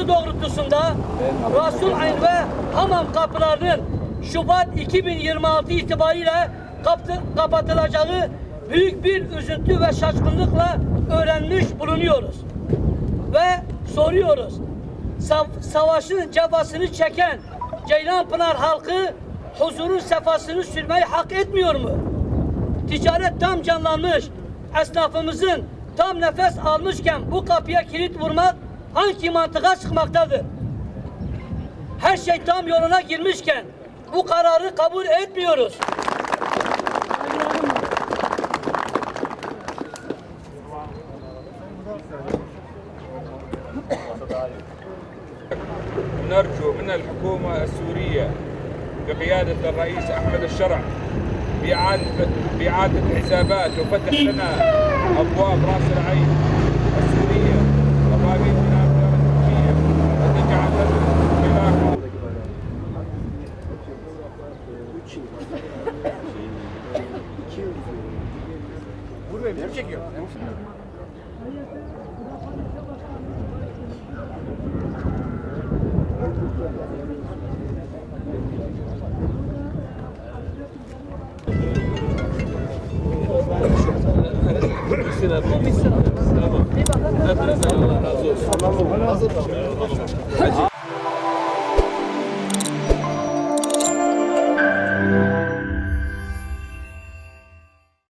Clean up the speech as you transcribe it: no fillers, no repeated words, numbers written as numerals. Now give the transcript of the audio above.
çağrısı doğrultusunda Rasul Ayn ve Hamam kapılarının Şubat 2026 itibariyle kapatılacağı büyük bir üzüntü ve şaşkınlıkla öğrenmiş bulunuyoruz. Ve soruyoruz, savaşın cefasını çeken Ceylanpınar halkı huzurun sefasını sürmeyi hak etmiyor mu? Ticaret tam canlanmış, esnafımızın tam nefes almışken bu kapıya kilit vurmak hangi mantığa çıkmaktadır? Her şey tam yoluna girmişken bu kararı kabul etmiyoruz. نرجو من الحكومة السورية بقيادة الرئيس أحمد الشرع بإعادة الحسابات وفتح لنا أبواب رأس العين السورية وطالبين من الأبناء التركية وتجعل لنا Tamam. Hepinizden Allah razı olsun.